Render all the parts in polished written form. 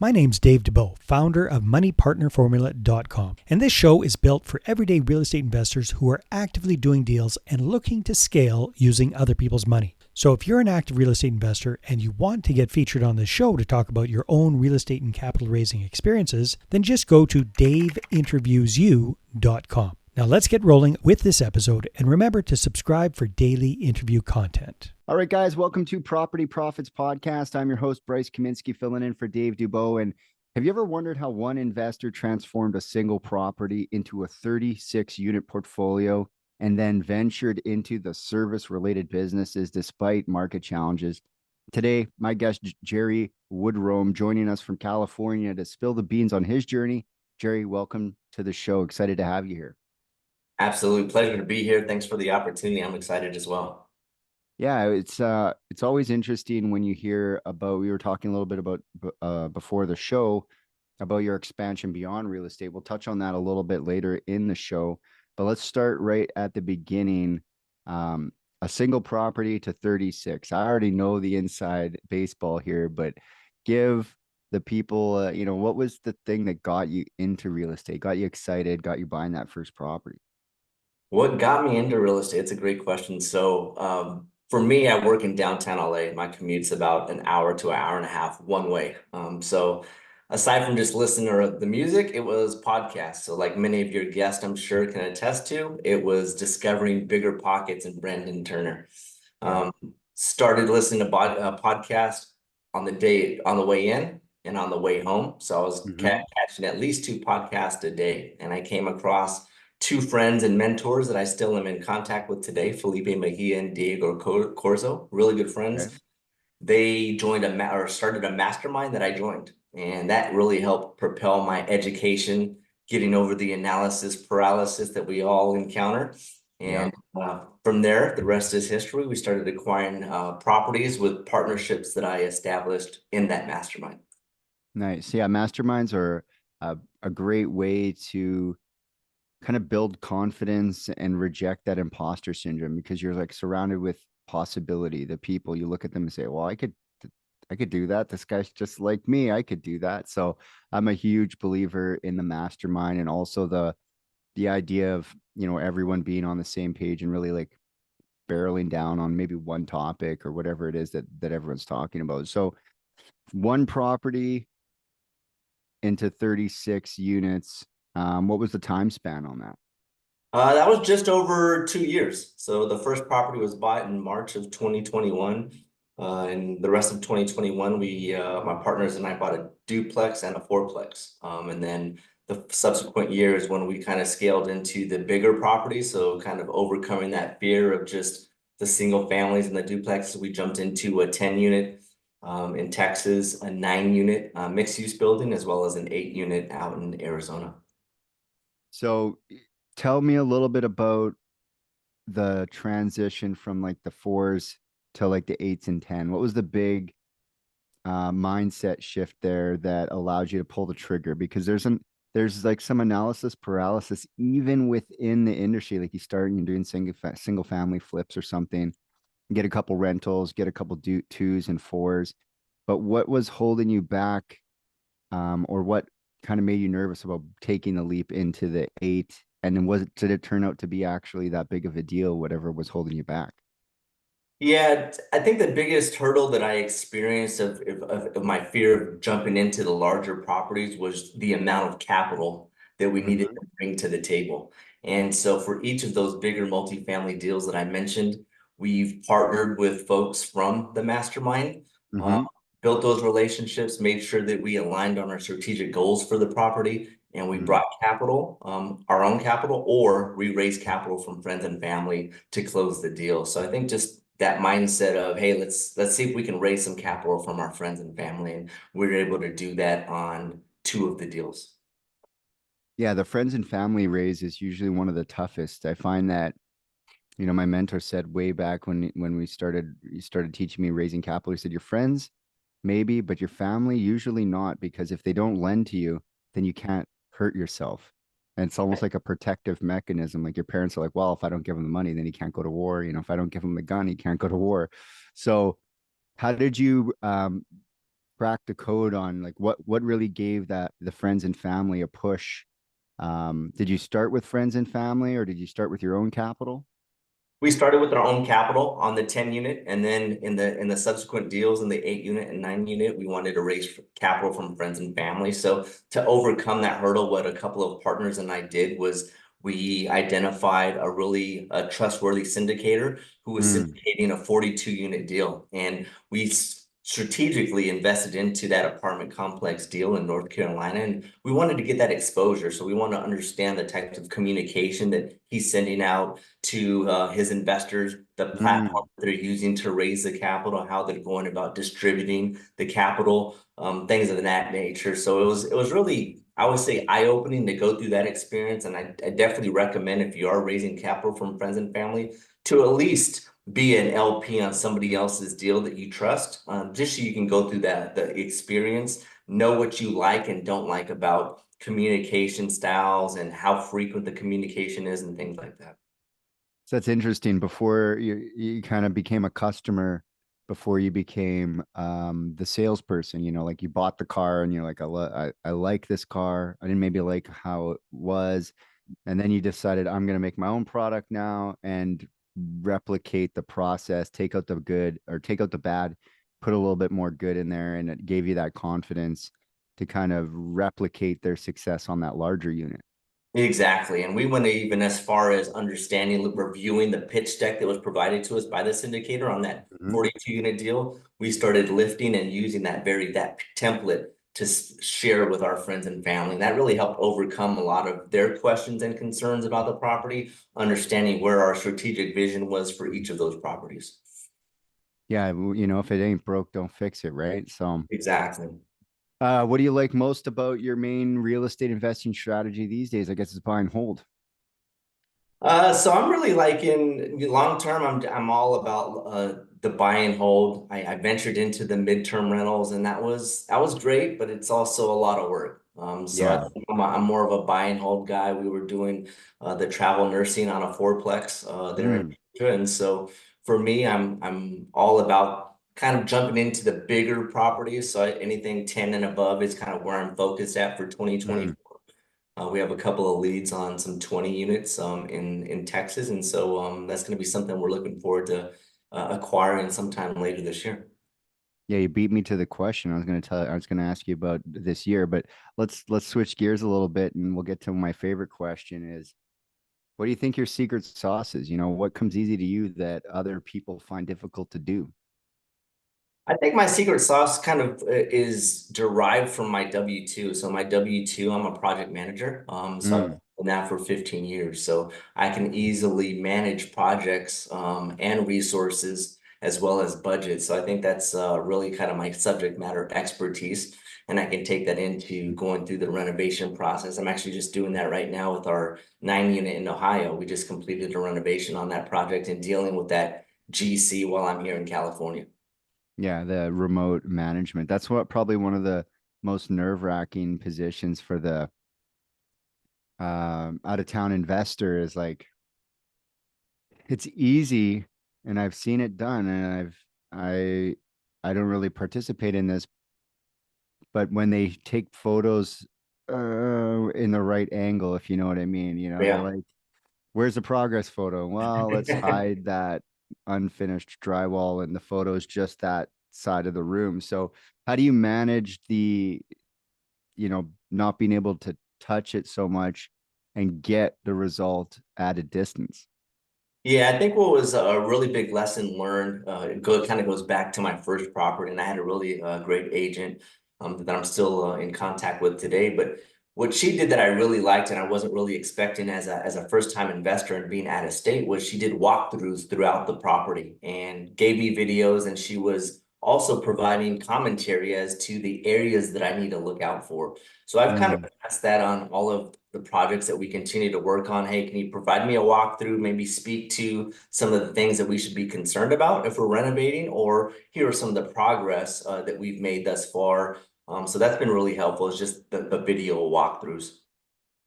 My name's Dave DeBow, founder of MoneyPartnerFormula.com, and this show is built for everyday real estate investors who are actively doing deals and looking to scale using other people's money. So if you're an active real estate investor and you want to get featured on this show to talk about your own real estate and capital raising experiences, then just go to daveinterviewyou.com. Now let's get rolling with this episode, and remember to subscribe for daily interview content. All right, guys, welcome to Property Profits Podcast. I'm your host, Bryce Kaminsky, filling in for Dave Dubow. And have you ever wondered how one investor transformed a single property into a 36-unit portfolio and then ventured into the service-related businesses despite market challenges? Today, my guest, Jerry Woodrome, joining us from California to spill the beans on his journey. Jerry, welcome to the show. Excited to have you here. Absolute pleasure to be here. Thanks for the opportunity. I'm excited as well. Yeah, it's always interesting when you hear about, we were talking a little bit about before the show about your expansion beyond real estate. We'll touch on that a little bit later in the show, but let's start right at the beginning. A single property to 36. I already know the inside baseball here, but give the people, what was the thing that got you into real estate, got you excited, got you buying that first property? What got me into real estate? It's a great question. So for me, I work in downtown LA. My commute's about an hour to an hour and a half one way. So aside from just listening to the music, it was podcasts. So like many of your guests, I'm sure can attest to, it was discovering Bigger Pockets and Brendan Turner. Started listening to podcast on the way in and on the way home. So I was catching at least 2 podcasts a day, and I came across 2 friends and mentors that I still am in contact with today, Felipe Mejia and Diego Corzo, really good friends. Okay. They joined started a mastermind that I joined, and that really helped propel my education, getting over the analysis paralysis that we all encounter. And from there, the rest is history. We started acquiring properties with partnerships that I established in that mastermind. Nice. Yeah, masterminds are a great way to kind of build confidence and reject that imposter syndrome, because you're like surrounded with possibility. The people, you look at them and say, well, I could do that. This guy's just like me. I could do that. So I'm a huge believer in the mastermind, and also the idea of, everyone being on the same page and really like barreling down on maybe one topic or whatever it is that everyone's talking about. So one property into 36 units. What was the time span on that? That was just over 2 years. So the first property was bought in March of 2021. And the rest of 2021, my partners and I bought a duplex and a fourplex. And then the subsequent years when we kind of scaled into the bigger properties, so kind of overcoming that fear of just the single families and the duplexes, we jumped into a 10-unit in Texas, a 9-unit mixed-use building, as well as an 8-unit out in Arizona. So tell me a little bit about the transition from like the 4s to like the 8s and 10. What was the big mindset shift there that allowed you to pull the trigger? Because there's like some analysis paralysis even within the industry. Like you start and you're doing single family flips or something, get a couple rentals, get a couple 2s and 4s. But what was holding you back, or what kind of made you nervous about taking the leap into the 8? And then did it turn out to be actually that big of a deal, whatever was holding you back? Yeah, I think the biggest hurdle that I experienced of my fear of jumping into the larger properties was the amount of capital that we needed to bring to the table. And so for each of those bigger multifamily deals that I mentioned, we've partnered with folks from the mastermind, built those relationships, made sure that we aligned on our strategic goals for the property, and we brought capital, our own capital, or we raised capital from friends and family to close the deal. So I think just that mindset of, hey, let's see if we can raise some capital from our friends and family, and we were able to do that on 2 of the deals. Yeah, the friends and family raise is usually one of the toughest. I find that, my mentor said way back when he started teaching me raising capital, he said, your friends maybe, but your family usually not, because if they don't lend to you, then you can't hurt yourself. And it's almost like a protective mechanism. Like your parents are like, well, if I don't give him the money, then he can't go to war. If I don't give him the gun, he can't go to war. So how did you crack the code on like what really gave that the friends and family a push? Did you start with friends and family, or did you start with your own capital? We started with our own capital on the 10 unit, and then in the subsequent deals in the 8 unit and 9 unit, we wanted to raise capital from friends and family. So to overcome that hurdle, what a couple of partners and I did was we identified a really trustworthy syndicator who was Mm, syndicating a 42 unit deal, and we strategically invested into that apartment complex deal in North Carolina, and we wanted to get that exposure. So we want to understand the types of communication that he's sending out to his investors, the platform mm, that they're using to raise the capital, how they're going about distributing the capital, things of that nature. So it was really, I would say, eye-opening to go through that experience. And I definitely recommend, if you are raising capital from friends and family, to at least be an LP on somebody else's deal that you trust, just so you can go through the experience, know what you like and don't like about communication styles and how frequent the communication is and things like that. so that's interesting. Before you kind of became a customer, before you became the salesperson, like you bought the car and you're like, I like this car. I didn't maybe like how it was. And then you decided I'm going to make my own product now and replicate the process, take out the good or take out the bad, put a little bit more good in there. And it gave you that confidence to kind of replicate their success on that larger unit. Exactly. And we went even as far as understanding, reviewing the pitch deck that was provided to us by the syndicator on that Mhm. 42 unit deal. We started lifting and using that template to share with our friends and family. And that really helped overcome a lot of their questions and concerns about the property, understanding where our strategic vision was for each of those properties. Yeah, if it ain't broke, don't fix it, right? So, Exactly. what do you like most about your main real estate investing strategy these days? I guess it's buy and hold. So I'm really like in long term, I'm all about the buy and hold. I ventured into the midterm rentals, and that was great, but it's also a lot of work. So I Yeah. think I'm more of a buy and hold guy. We were doing the travel nursing on a fourplex there in Mm, Georgia, and so for me, I'm all about kind of jumping into the bigger properties. So anything 10 and above is kind of where I'm focused at for 2020. mm. We have a couple of leads on some 20 units in Texas, and so that's going to be something we're looking forward to acquiring sometime later this year. Yeah, you beat me to the question. I was gonna ask you about this year, but let's switch gears a little bit and we'll get to my favorite question is what do you think your secret sauce is? What comes easy to you that other people find difficult to do? I think my secret sauce kind of is derived from my W-2. So my W-2, I'm a project manager. So I've Mm, been that for 15 years. So I can easily manage projects and resources as well as budget. So I think that's really kind of my subject matter expertise. And I can take that into going through the renovation process. I'm actually just doing that right now with our 9 unit in Ohio. We just completed a renovation on that project and dealing with that GC while I'm here in California. yeah, the remote management. That's what probably one of the most nerve-wracking positions for the out-of-town investor is like it's easy and I've seen it done and I don't really participate in this, but when they take photos in the right angle, if you know what I mean, they're Yeah. like, where's the progress photo? Well, let's hide that unfinished drywall and the photo is just that side of the room. So how do you manage the, not being able to touch it so much and get the result at a distance? Yeah, I think what was a really big lesson learned, kind of goes back to my first property, and I had a really great agent that I'm still in contact with today. But what she did that I really liked, and I wasn't really expecting as a first time investor and being out of state, was she did walkthroughs throughout the property and gave me videos, and she was also providing commentary as to the areas that I need to look out for. So I've kind of Mm. passed that on all of the projects that we continue to work on. Hey, can you provide me a walkthrough, maybe speak to some of the things that we should be concerned about if we're renovating, or here are some of the progress that we've made thus far. So that's been really helpful. It's just the video walkthroughs.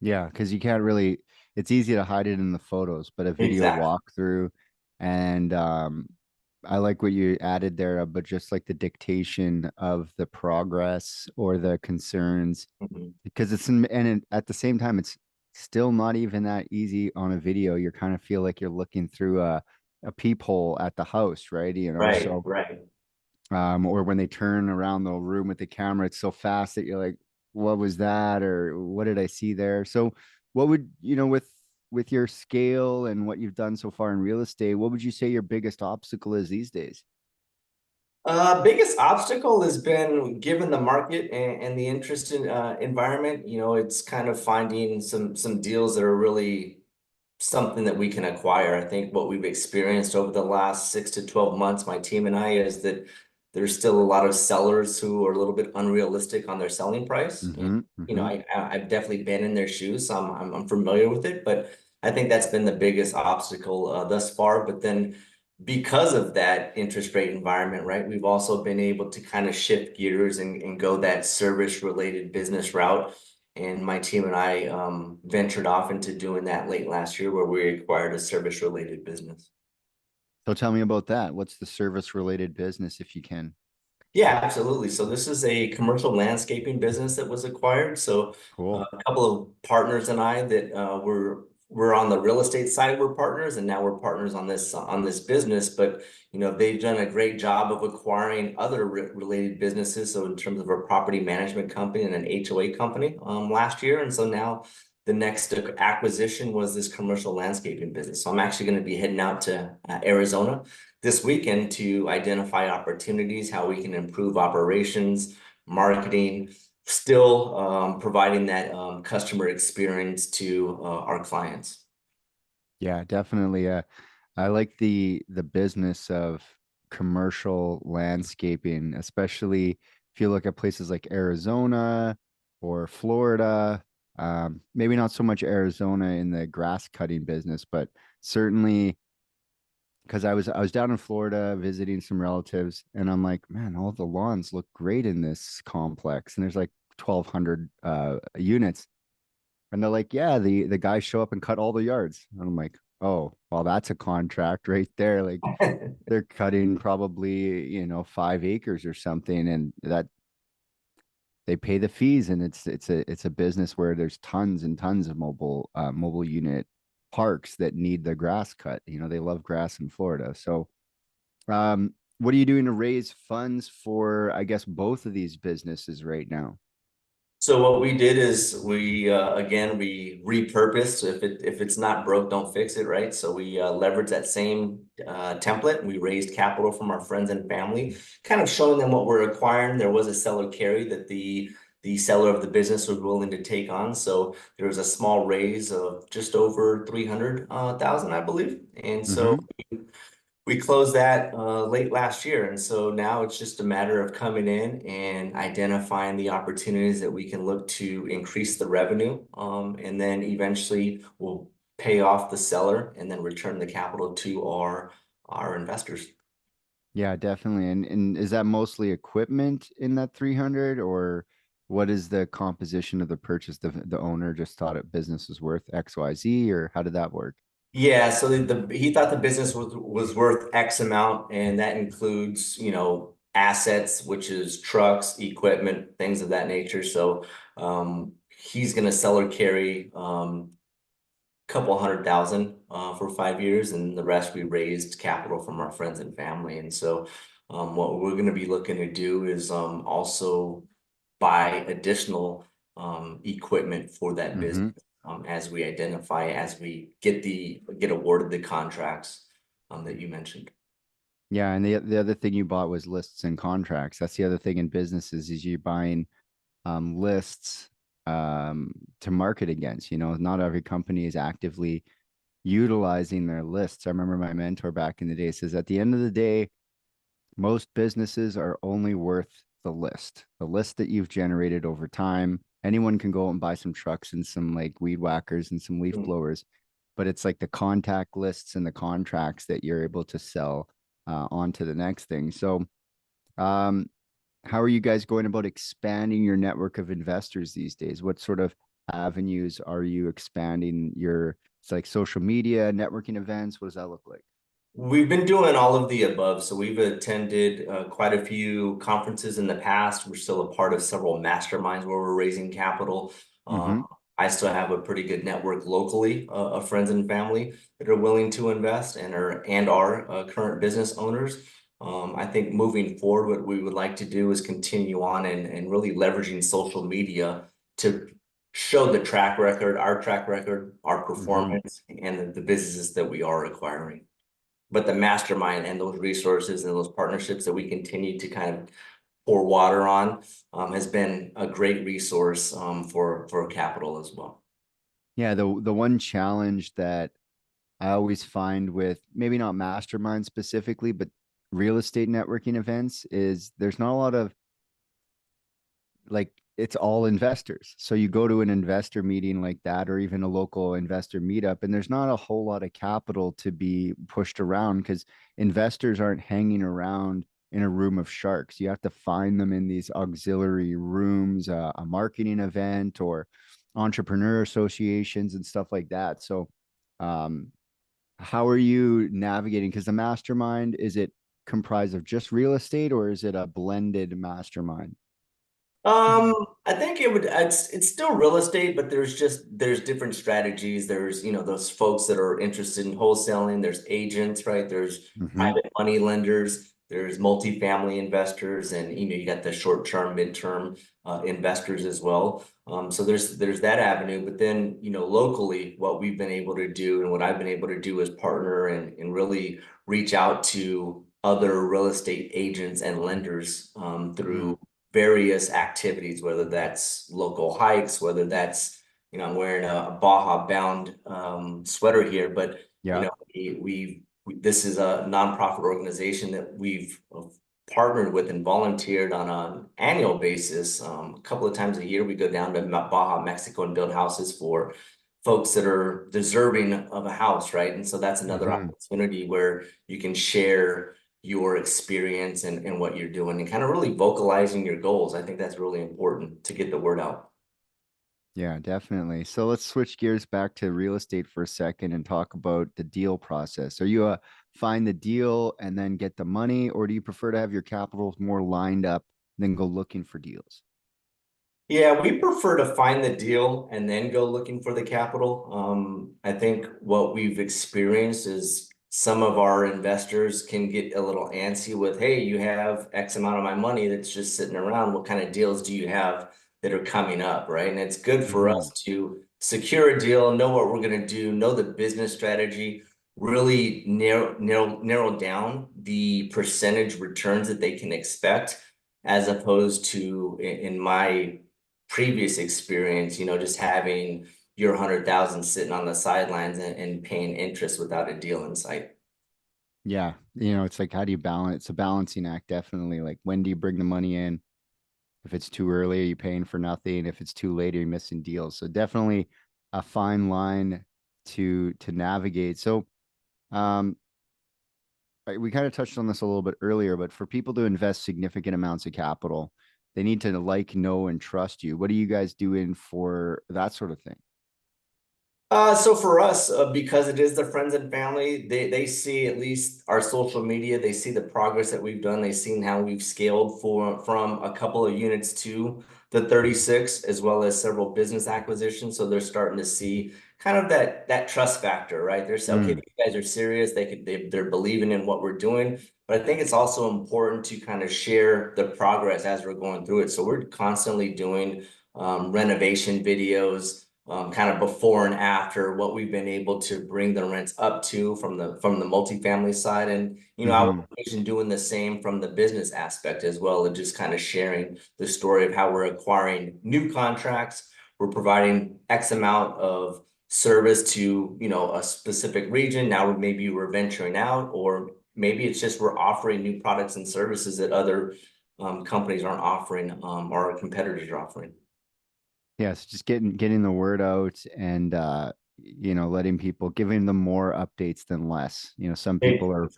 Yeah, because you can't really, it's easy to hide it in the photos, but a video Exactly. walkthrough and I like what you added there, but just like the dictation of the progress or the concerns, Mhm. because at the same time, it's still not even that easy on a video. You kind of feel like you're looking through a peephole at the house, right? Right, So right. or when they turn around the room with the camera, it's so fast that you're like, what was that? Or what did I see there? So what would, with your scale and what you've done so far in real estate, what would you say your biggest obstacle is these days? Biggest obstacle has been given the market and the interest in environment. It's kind of finding some deals that are really something that we can acquire. I think what we've experienced over the last 6 to 12 months, my team and I, is that there's still a lot of sellers who are a little bit unrealistic on their selling price. And Mm-hmm. Mm-hmm. I've definitely been in their shoes, so I'm familiar with it. But I think that's been the biggest obstacle thus far. But then, because of that interest rate environment, right, we've also been able to kind of shift gears and go that service related business route. And my team and I ventured off into doing that late last year, where we acquired a service related business. So tell me about that. What's the service related business, if you can? Yeah, absolutely. So this is a commercial landscaping business that was acquired. So Cool. a couple of partners and I that we're on the real estate side, we're partners, and now we're partners on this business. But they've done a great job of acquiring other related businesses. So in terms of a property management company and an HOA company last year, and so now the next acquisition was this commercial landscaping business. So I'm actually going to be heading out to Arizona this weekend to identify opportunities, how we can improve operations, marketing, still providing that customer experience to our clients. Yeah, definitely. I like the business of commercial landscaping, especially if you look at places like Arizona or Florida. Maybe not so much Arizona in the grass cutting business, but certainly because I was down in Florida visiting some relatives, and I'm like, man, all the lawns look great in this complex, and there's like 1,200 units. And they're like, yeah, the guys show up and cut all the yards. And I'm like, oh, well, that's a contract right there. Like they're cutting probably, 5 acres or something, and that they pay the fees, and it's a business where there's tons and tons of mobile unit parks that need the grass cut. They love grass in Florida. So what are you doing to raise funds for, I guess, both of these businesses right now? So what we did is we repurposed. If it's not broke, don't fix it, right? So we leveraged that same template. We raised capital from our friends and family, kind of showing them what we're acquiring. There was a seller carry that the seller of the business was willing to take on. So there was a small raise of just over 300,000, I believe. And so Mm-hmm. we closed that late last year. And so now it's just a matter of coming in and identifying the opportunities that we can look to increase the revenue. And then eventually we'll pay off the seller and then return the capital to our investors. Yeah, definitely. And is that mostly equipment in that 300, or what is the composition of the purchase? The owner just thought it business was worth XYZ, or how did that work? Yeah, so he thought the business was worth X amount, and that includes, assets, which is trucks, equipment, things of that nature. So he's gonna sell or carry couple 100,000 for 5 years, and the rest we raised capital from our friends and family. And so what we're gonna be looking to do is also buy additional equipment for that business Mm-hmm. as we identify, as we get awarded the contracts that you mentioned. Yeah, and the other thing you bought was lists and contracts. That's the other thing in businesses is you're buying lists to market against. Not every company is actively utilizing their lists. I remember my mentor back in the day says at the end of the day, most businesses are only worth the list that you've generated over time. Anyone can go out and buy some trucks and some like weed whackers and some leaf Mm. blowers, but it's like the contact lists and the contracts that you're able to sell on to the next thing. So, um, how are you guys going about expanding your network of investors these days? What sort of avenues are you expanding your, it's like social media, networking events? What does that look like? We've been doing all of the above. So we've attended quite a few conferences in the past. We're still a part of several masterminds where we're raising capital. Mm-hmm. I still have a pretty good network locally of friends and family that are willing to invest and are current business owners. I think moving forward, what we would like to do is continue on and really leveraging social media to show the track record, our Mm-hmm. performance, and the businesses that we are acquiring. But the mastermind and those resources and those partnerships that we continue to kind of pour water on has been a great resource for capital as well. Yeah, the one challenge that I always find with maybe not mastermind specifically, but real estate networking events is there's not a lot of like it's all investors. So you go to an investor meeting like that, or even a local investor meetup, and there's not a whole lot of capital to be pushed around because investors aren't hanging around in a room of sharks. You have to find them in these auxiliary rooms, a marketing event or entrepreneur associations and stuff like that. So, um, how are you navigating? Because the mastermind, is it comprised of just real estate or is it a blended mastermind? I think it's still real estate, but there's different strategies. There's, those folks that are interested in wholesaling, there's agents, right? There's Mm-hmm. private money lenders, there's multifamily investors, and you got the short-term, midterm investors as well. So there's that avenue, but then locally, what we've been able to do and what I've been able to do is partner and really reach out to other real estate agents and lenders Mm-hmm. through various activities, whether that's local hikes, whether that's, I'm wearing a Baja bound sweater here, but Yeah. this is a nonprofit organization that we've partnered with and volunteered on an annual basis. A couple of times a year, we go down to Baja, Mexico, and build houses for folks that are deserving of a house, right? And so that's another Mm-hmm. opportunity where you can share your experience and what you're doing and kind of really vocalizing your goals. I think that's really important to get the word out. Yeah, definitely. So let's switch gears back to real estate for a second and talk about the deal process. Are you a find the deal and then get the money, or do you prefer to have your capital more lined up than go looking for deals? Yeah, we prefer to find the deal and then go looking for the capital. I think what we've experienced is some of our investors can get a little antsy with, hey, you have X amount of my money that's just sitting around. What kind of deals do you have that are coming up, right? And it's good for Mm-hmm. us to secure a deal, know what we're going to do, know the business strategy, really narrow down the percentage returns that they can expect, as opposed to in my previous experience, just having your 100,000 sitting on the sidelines and paying interest without a deal in sight. Yeah, it's like how do you balance? It's a balancing act, definitely. Like when do you bring the money in? If it's too early, are you paying for nothing? If it's too late, are you missing deals? So definitely a fine line to navigate. So um we kind of touched on this a little bit earlier, but for people to invest significant amounts of capital, they need to like, know, and trust you. What are you guys doing for that sort of thing? So for us, because it is the friends and family, they see at least our social media, they see the progress that we've done, they've seen how we've scaled from a couple of units to the 36, as well as several business acquisitions. So they're starting to see kind of that trust factor, right? They're saying, okay, Mm, you guys are serious, they're believing in what we're doing. But I think it's also important to kind of share the progress as we're going through it. So we're constantly doing renovation videos, kind of before and after, what we've been able to bring the rents up to from the multifamily side. And I would hmm. envision doing the same from the business aspect as well, and just kind of sharing the story of how we're acquiring new contracts. We're providing X amount of service to, a specific region. Now maybe we're venturing out, or maybe it's just we're offering new products and services that other companies aren't offering, or our competitors are offering. Yes, just getting the word out and letting people giving them more updates than less. Some people are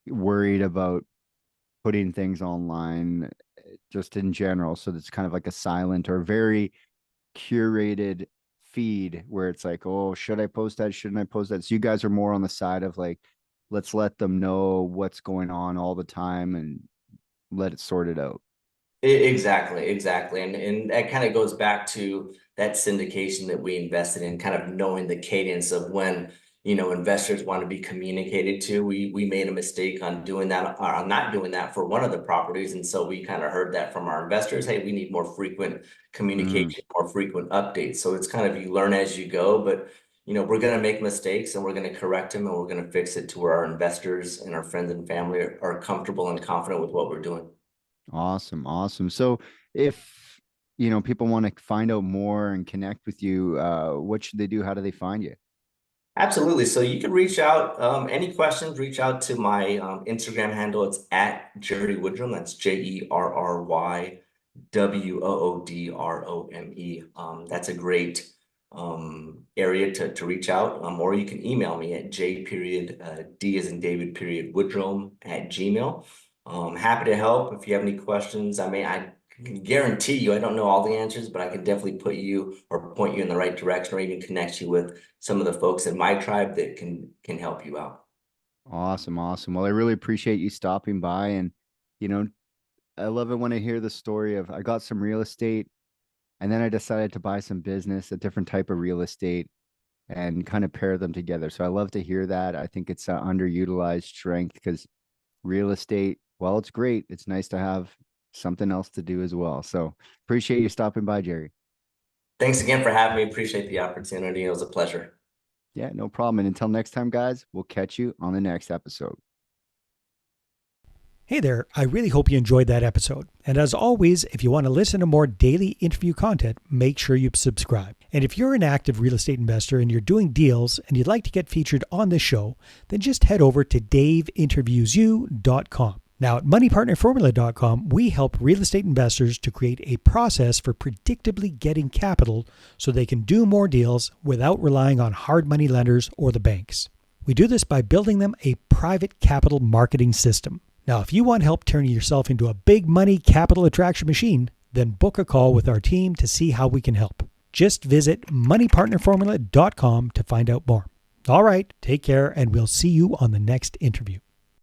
worried about putting things online just in general. So it's kind of like a silent or very curated feed where it's like, oh, should I post that? Shouldn't I post that? So you guys are more on the side of like let's let them know what's going on all the time and let it sort it out. Exactly. And that kind of goes back to that syndication that we invested in, kind of knowing the cadence of when, investors want to be communicated to. We made a mistake on doing that, or on not doing that for one of the properties. And so we kind of heard that from our investors. Hey, we need more frequent Mm, communication, more frequent updates. So it's kind of, you learn as you go, but we're going to make mistakes and we're going to correct them and we're going to fix it to where our investors and our friends and family are comfortable and confident with what we're doing. awesome. So if, people want to find out more and connect with you, what should they do? How do they find you? Absolutely. So you can reach out, any questions, reach out to my Instagram handle. It's at Jerry Woodrome. That's JerryWoodrome. That's a great area to reach out. Or you can email me at J period D as in David period Woodrome at Gmail. Happy to help if you have any questions. I can guarantee you I don't know all the answers, but I can definitely put you or point you in the right direction, or even connect you with some of the folks in my tribe that can help you out. Awesome. Well, I really appreciate you stopping by. And, you know, I love it when I hear the story of I got some real estate and then I decided to buy some business, a different type of real estate, and kind of pair them together. So I love to hear that. I think it's an underutilized strength because real estate, well, it's great. It's nice to have something else to do as well. So appreciate you stopping by, Jerry. Thanks again for having me. Appreciate the opportunity. It was a pleasure. Yeah, no problem. And until next time, guys, we'll catch you on the next episode. Hey there, I really hope you enjoyed that episode. And as always, if you want to listen to more daily interview content, make sure you subscribe. And if you're an active real estate investor and you're doing deals and you'd like to get featured on this show, then just head over to daveinterviewyou.com. Now at moneypartnerformula.com, we help real estate investors to create a process for predictably getting capital so they can do more deals without relying on hard money lenders or the banks. We do this by building them a private capital marketing system. Now, if you want help turning yourself into a big money capital attraction machine, then book a call with our team to see how we can help. Just visit moneypartnerformula.com to find out more. All right, take care, and we'll see you on the next interview.